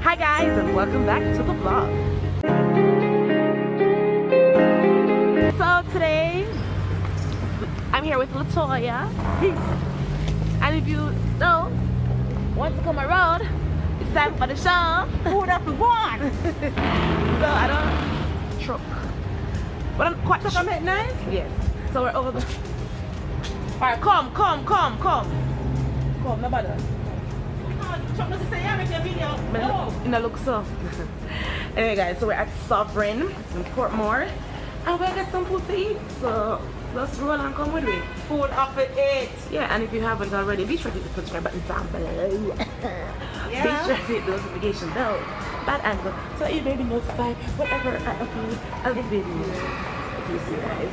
Hi guys, and welcome back to the vlog. So today I'm here with Latoya. And if you know, want to come around, it's time for the show. Who would have to go on? So I don't truck. But I'm quite Truck at night? Yes. So we're over the. Alright, come. Come, no bother. Truck doesn't say I'm making a video. No. It looks so. Anyway guys, so we're at Sovereign in Portmore. And we're gonna get some food to eat. So let's roll and come with me. Food off at 8. Yeah, and if you haven't already, be sure to hit the subscribe button down below. Yeah. Be sure to hit the notification bell, that angle, so that you may be notified whenever I upload a video. See you guys.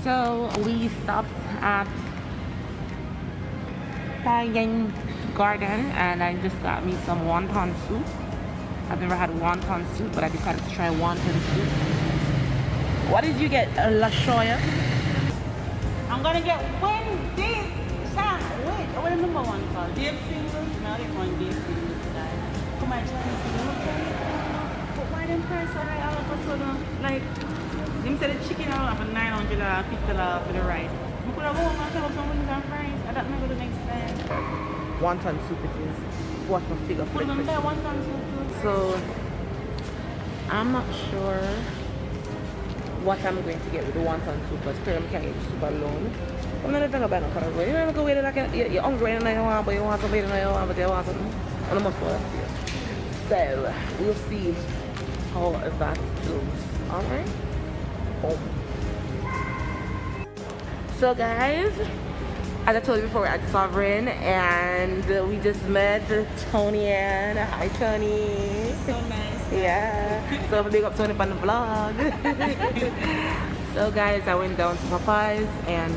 So we stopped at Thai Garden and I just got me some wonton soup. I've never had wonton soup, but I decided to try wonton soup. What did you get, Lashoya? I'm gonna get Wendy's sandwich. What is the number one called? Deep singles? No, I didn't want deep singles, guys. Come on, Chinese food. But why them price so high all of a sudden? Like, them said the chicken are for $900, $50 for the rice. We could have gone and pick up some wings and fries. And that never makes sense. Wonton soup it is. What a figure Put them there, one time soup too. So I'm not sure what I'm going to get with the wonton soup, but clearly I can't eat soup alone. I'm not even about no kind of way. You never go with it like you're hungry and you want, but you want something and you want, but you want something. And I must go that here. So we'll see how that goes. Alright? Home. So guys, as I told you before, we're at Sovereign and we just met Tony and hi Tony. So nice. Yeah. So big up Tony on the vlog. So guys, I went down to Popeyes and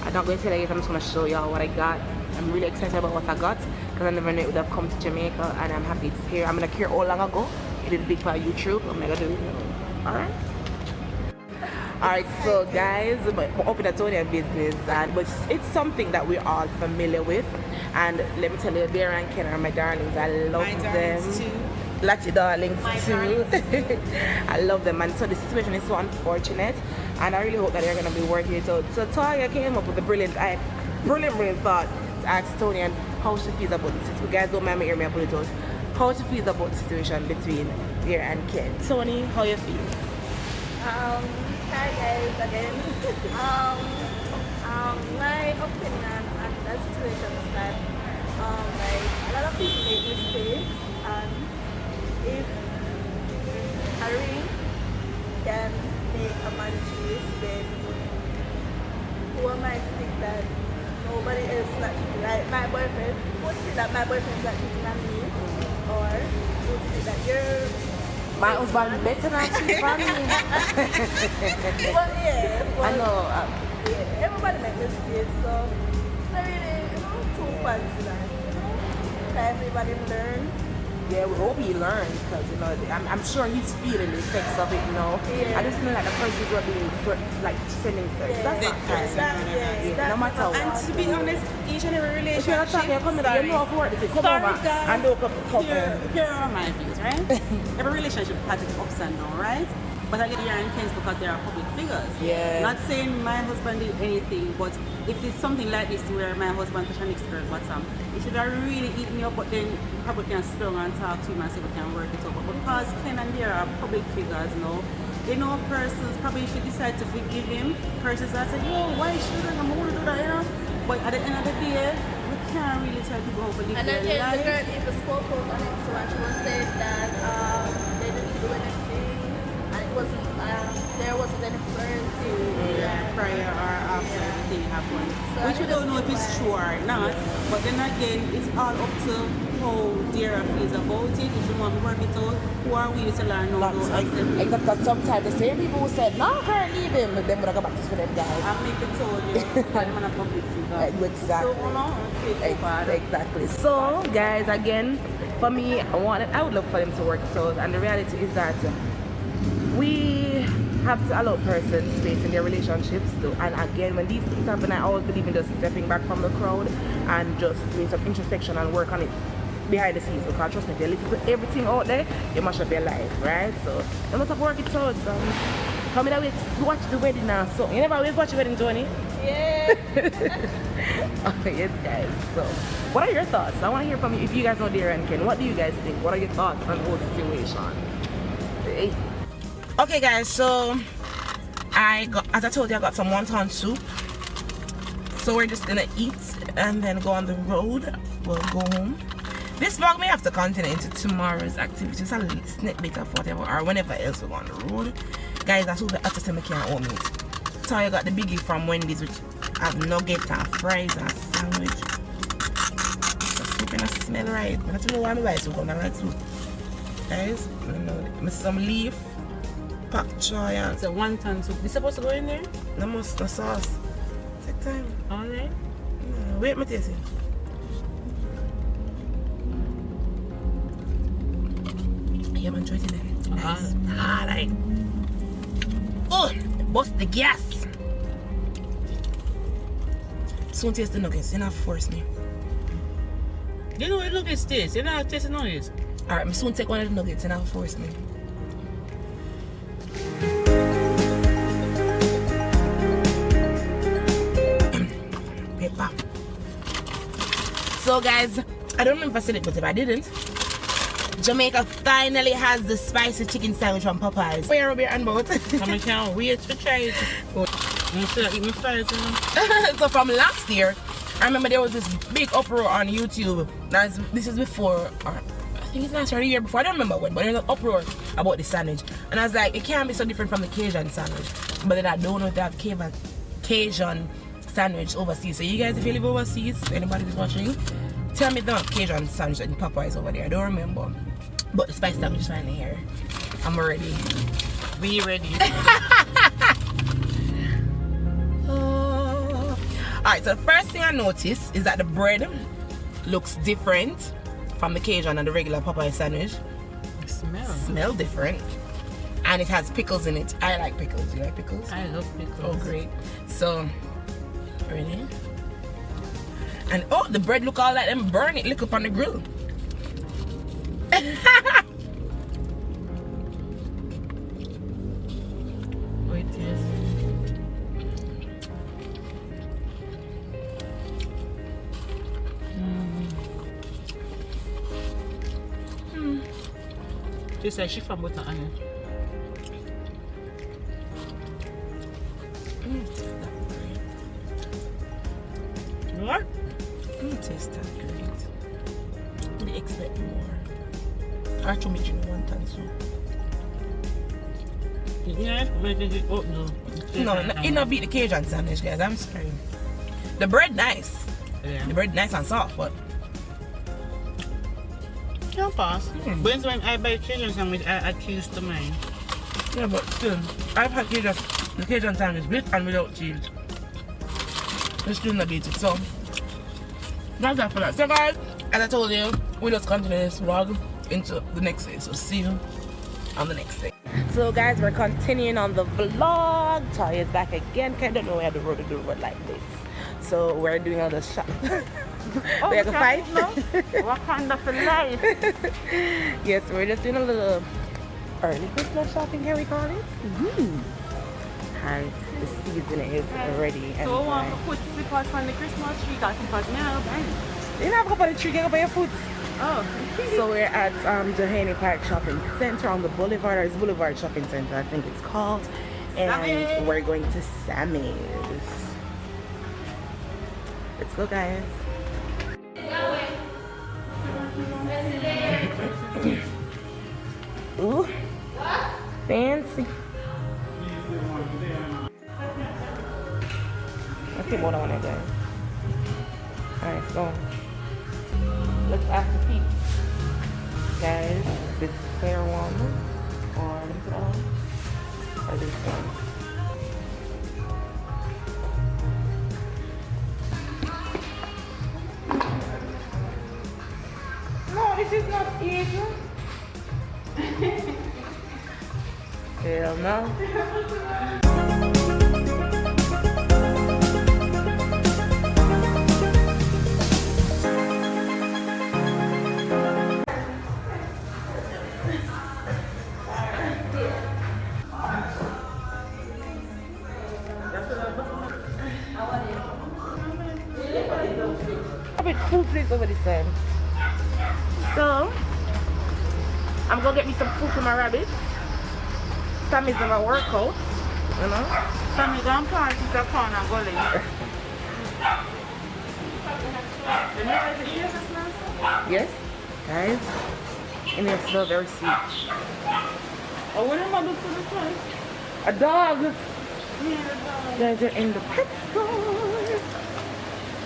I'm not going to tell you, I'm just going to show y'all what I got. I'm really excited about what I got because I never knew it would have come to Jamaica and I'm happy it's here. I'm here all long ago. It did big for YouTube. I'm gonna do it. Alright. Alright, so guys, we're open a Tony business, but it's something that we're all familiar with. And let me tell you, Bear and Ken are my darlings. I love them. Lati darlings too. I love them, and so the situation is so unfortunate. And I really hope that they're gonna be working it out. So Toya came up with a brilliant thought to ask Tony and how she feels about this. You guys don't mind me hearing me pull it out. How she feels about the situation between Bear and Ken. Tony, how you feel? Hi guys again. My opinion on that situation is that like a lot of people make mistakes, and if a ring can make a man cheat, then who am I to think that nobody else is not cheating? Like my boyfriend would say that my boyfriend is not cheating on me, or would say that you're my husband better not cheat on me. But yeah, I know. Yeah, everybody makes mistakes, so it's not really, too fancy that, Can everybody learn? Yeah, we hope he learns because, I'm sure he's feeling the effects of it, Yeah. I just feel like the person's were being, sending threats. That's not kind. No matter what. And to be honest, each and every relationship. If you're not talking, come here, you know how to work it. Come over and do a couple. Here are my views, right? Every relationship has its ups and downs, right? But I get your intense because they are public figures. Yeah. Not saying my husband did anything, but if it's something like this where my husband touched an skirt bottom, it should have really eaten me up, but then probably can spill and talk to him and see if we can work it out. But because Ken and Bear are public figures, they know persons, probably should decide to forgive him. Persons that say, why shouldn't I'm going to do that, But at the end of the day, we can't really tell people how to live And their then life. the girl even spoke out on it, so and she was saying that they didn't do anything, and it wasn't, there wasn't any flirting. Prior or after everything happened. So Which we don't know if it's true or not, but then again, it's all up to how Dara feels about it. If you want to work it out, who are we to learn how to accept it? Exactly, because sometimes the same people who said, no, her, leave him, but then when I go back to them guys. I'm making told you, I'm a public figure. Exactly. Exactly. So, guys, again, for me, I would love for them to work it out, and the reality is that we have to allow persons space in their relationships too. And again, when these things happen, I always believe in just stepping back from the crowd and just doing some introspection and work on it behind the scenes. Because trust me, if you listen to everything out there, you mash up your life, right? So you must have work it out. Come in away, watch the wedding now. So you never always watch the wedding, Tony? Yeah. Okay, yes, guys. So what are your thoughts? I want to hear from you. If you guys know Dara and Ken, what do you guys think? What are your thoughts on the whole situation? Hey. Okay, guys. So as I told you, I got some wonton soup. So we're just gonna eat and then go on the road. We'll go home. This vlog may have to continue into tomorrow's activities, a little snippet of whatever or whenever else we go on the road. Guys, that's who the artist I can't own it. So I got the biggie from Wendy's, which has nuggets and fries and a sandwich. The soup gonna smell right. I don't know why I like soup, but I like soup. Guys, I don't know. Some leaf, pak choy, and It's a wonton soup. This supposed to go in there? no must no sauce. Take time. Alright. Wait, my taste it. Yeah, man, try it in there. Nice. Alright. Oh, bust the gas. Soon taste the nuggets. You not force me. You know what nuggets taste? You know how to taste the nuggets? Alright, I'm soon take one of the nuggets and not force me. Pepper. So guys, I don't remember if I said it, but if I didn't, Jamaica finally has the spicy chicken sandwich from Popeyes. Where are we and both? I can't wait to try it. I'm still eating my fries, you know? So from last year, I remember there was this big uproar on YouTube. Now this is before, or I think it's last year or the year before. I don't remember when, but there was an uproar about the sandwich. And I was like, it can't be so different from the Cajun sandwich. But then I don't know if they have Cajun sandwich overseas. So you guys, if you live overseas, anybody who's watching, tell me if they have Cajun sandwich in Popeyes over there. I don't remember. But the spice sandwich is finally here. I'm ready. Be ready. Alright, so the first thing I noticed is that the bread looks different from the Cajun and the regular Popeye sandwich. Smell different. And it has pickles in it. I like pickles. You like pickles? I love pickles. Oh, great. So, ready? And oh, the bread look all like them burn it. Look up on the grill. Wait, yes. Tastes like chiffon butter on it. What? Taste that great. We expect more. I actually made you one time so. Yeah, but it oh no. No, it not beat the Cajun sandwich, guys. I'm sorry. The bread nice. Yeah. The bread nice and soft, but Can't pass. When I buy Cajun sandwich, I choose to mine. yeah, but still, I've had the Cajun sandwich with and without cheese. It's still not beat it. So that's that for that. So guys, as I told you, we just continue this vlog into the next day. So see you on the next day. So guys, we're continuing on the vlog. Toy is back again. I don't know where the road to do it like this. So we're doing all the shop. Oh, we have a fight. What kind of a life? Yes, we're just doing a little early Christmas shopping, can we call it? Hi, the season is ready. And So I put slippers on the Christmas tree, got slippers now, right? you don't have to go for the tree, you can go for your foot. Oh. So we're at Johanny Park Shopping Center on the Boulevard, or it's Boulevard Shopping Center, I think it's called. And Sammy's. we're going to Sammy's. Let's go, guys. Ooh, fancy. Let's get more on that, guys. Alright, so let's ask the people. Guys, this fair one or this one or this one? No, this is not it. Yeah, Hell no. A bit food place over this side. So I'm gonna get me some food for my rabbit. Sammy's gonna work out, you know. Sammy, don't party the corn and go late. Yes, guys. And they're still very sweet. Oh, what am I doing for the choice? A dog. Yeah, the dog. Guys are in the pet store.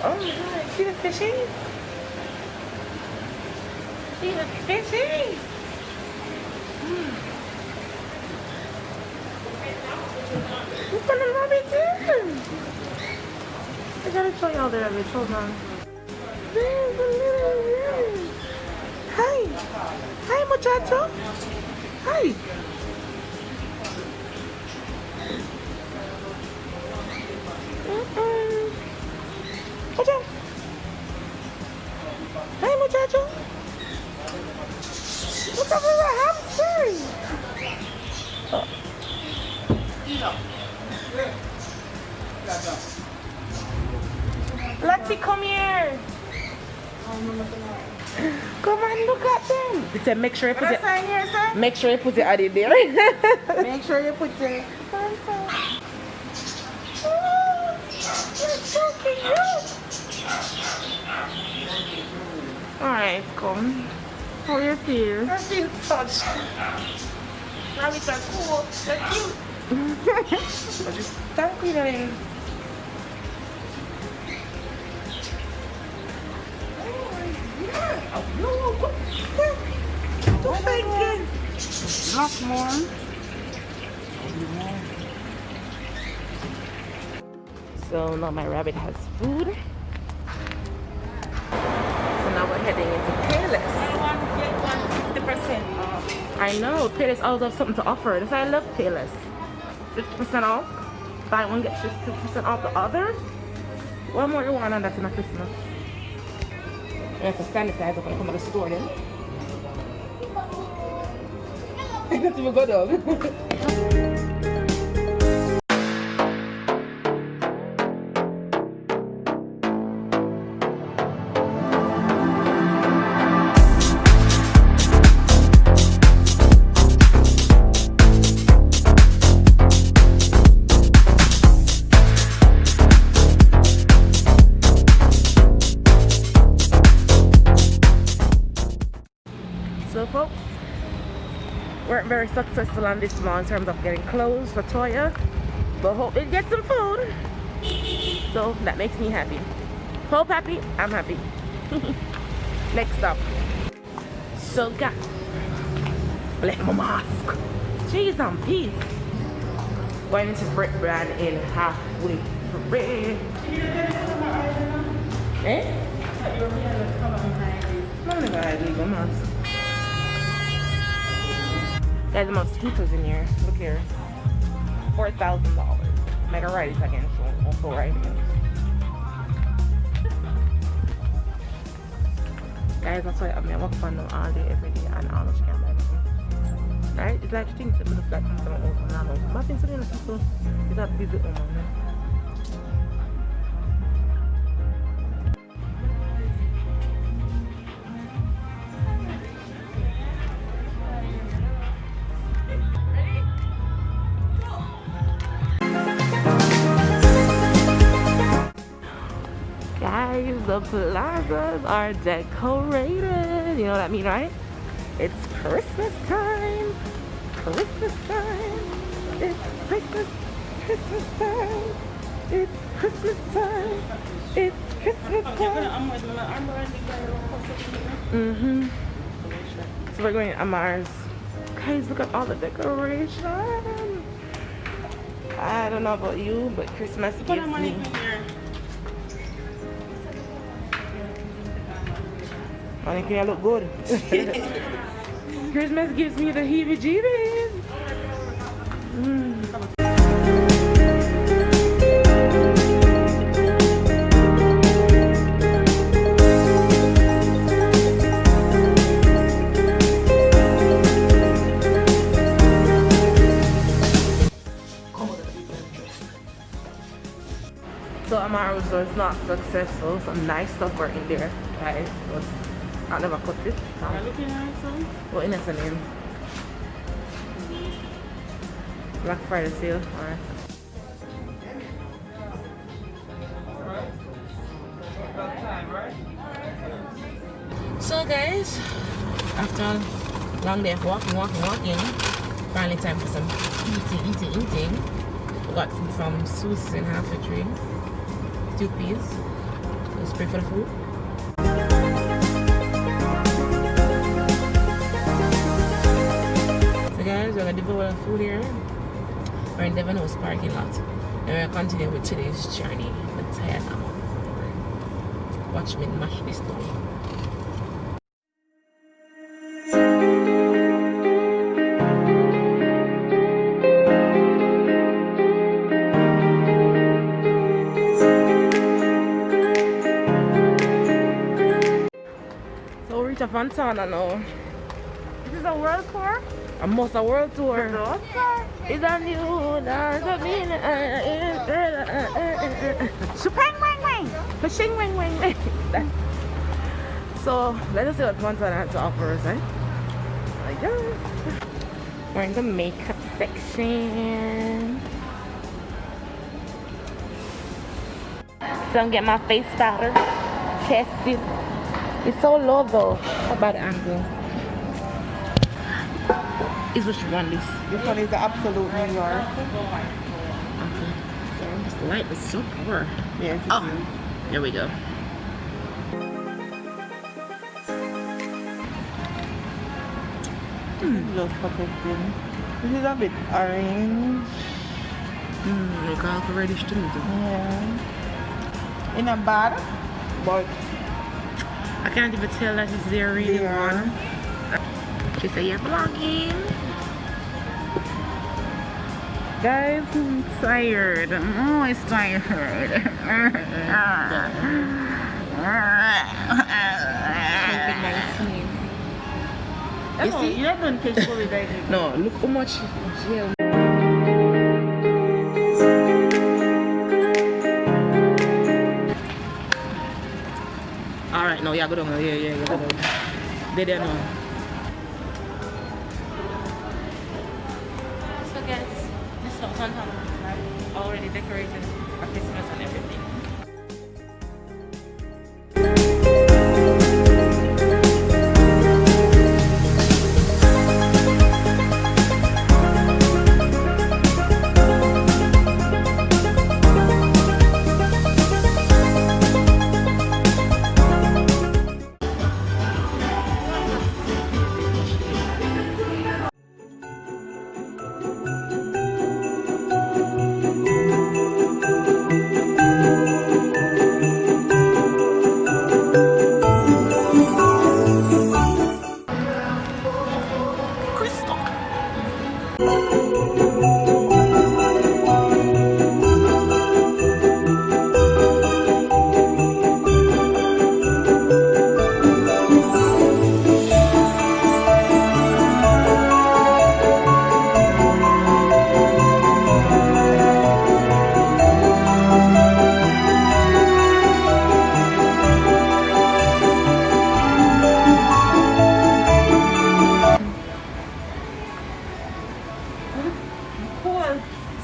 Oh my god, see the fishy? See the fishy? Look at the rabbit there. I gotta show y'all the rabbit, hold on. There's a little rabbit. Hi. Hi, muchacho. Hi. Muchacho. Hi, muchacho. Look at the hamster. Lexi, come here. Come on, look at them. It said make sure you put it. Here, sir? Make sure you put it out of there. Make sure you put it. Oh, you're so cute. Alright, come. How you feel? I feel touched. Rabbits are cool. They're cute. Thank you, darling. Don't thank you. Lots more. So now my rabbit has food. So now we're heading into Payless. Buy one, get one 50% off. I know, Payless always have something to offer. That's why I love Payless. 50% off. Buy one, get 50% off the other. What more you want on that in a Christmas? You have to sanitize up when you come to the store then. That's even good dog. So folks, weren't very successful on this mall in terms of getting clothes for Toya, but hope it gets some food. So that makes me happy. Hope happy, I'm happy. Next stop. So got left my mask. Jeez, I'm peace. Going into Brit Brand in halfway bread. Eh? No, no, I leave my mask. There's the mosquitoes in here. Look here. $4,000. Make a right again, so I'll go right here. Guys, that's why I mean, I walk on them all day, every day, and I almost can't buy anything. Right? It's like things that look like something over and over. Nothing to do, so it's a busy woman. Guys, the plazas are decorated. You know what I mean, right? It's Christmas time. Christmas time. It's Christmas time. It's Christmas time. It's Christmas time. So we're going to Amar's. Guys, look at all the decoration. I don't know about you, but Christmas gives me. And it look good. Christmas gives me the heebie-jeebies. So Amara was not successful. Some nice stuff were in there, guys, but I never cut it. Are you looking at some? What in its name? Black Friday sale. Alright. So guys, after a long day of walking, finally time for some eating. We got food from Sue's in half a tree. Two peas. Let's pray for the food. So guys, we're gonna devour the food here. We're in Devon House parking lot. And we're gonna continue with today's journey. I'm tired now. Watch me mash this down. Fontana now. This is a world tour? Almost a world tour. It's a new dance of me. Shupang wang wang! Shing wang wang wang. So let us see what Fontana has to offer us, eh? I guess. We're in the makeup section. So I'm getting my face powder tested. It's so low though. How about the angle? Is which one this? This one is the absolute New York. Okay. This light is so poor. Yes. Oh, there we go. Just for testing. This is a bit orange. Look how reddish to me. Yeah. In a bad, but I can't even tell that it's there really warm. She said you're vlogging. Guys, I'm tired. I'm always tired. COVID-19. You see? you haven't tasted COVID-19. No, look how much gel. Alright, no, yeah, go down. Yeah, go down. There now. So guys, this is Fontana. Already decorated for Christmas and everything.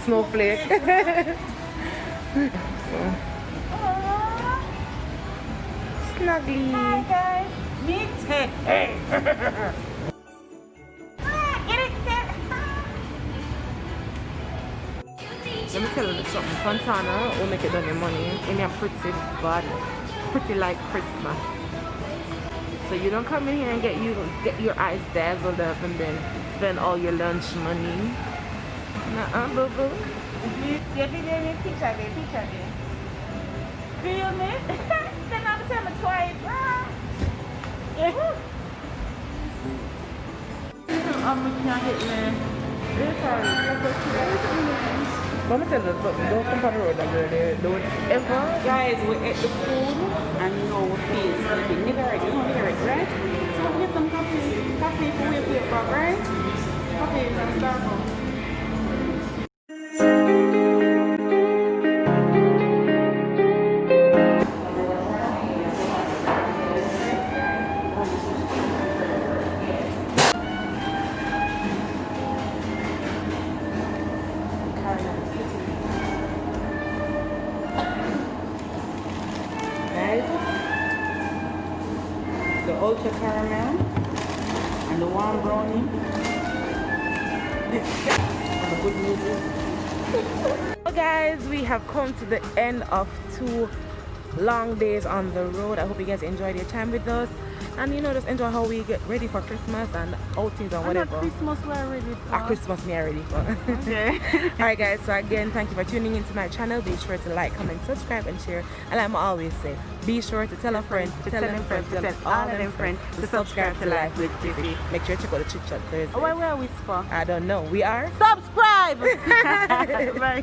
Snowflake. Snuggly. Hi guys! Meet it. Get it! Let me tell you something. Fontana will make it on your money in a pretty bad, pretty like Christmas. So you don't come in here and get your eyes dazzled up and then spend all your lunch money. Nuh-uh, boo-boo. Give me the picture there. Feel me? Then I'm telling me twice. We can't get me Mama tell us, don't come on the road and don't ever. Guys, we ate the food and now we feel sleepy. Never regret, right? So we get some coffee. Coffee for wake up, right? Coffee from Starbucks. The ultra caramel and the warm brownie and the good music. So guys, we have come to the end of 2 long days on the road. I hope you guys enjoyed your time with us, and you know, just enjoy how we get ready for Christmas and outings and whatever. Christmas we are ready for. Christmas me already for. Okay. Alright guys, so again, thank you for tuning into my channel. Be sure to like, comment, subscribe and share, and like I always say, be sure to tell a friend, to tell them friends, to tell all of them friends to subscribe to Life with Tiffy. Make sure to check out the Chit Chat Thursday. Where we are whisper? I don't know, we are Subscribe! Bye.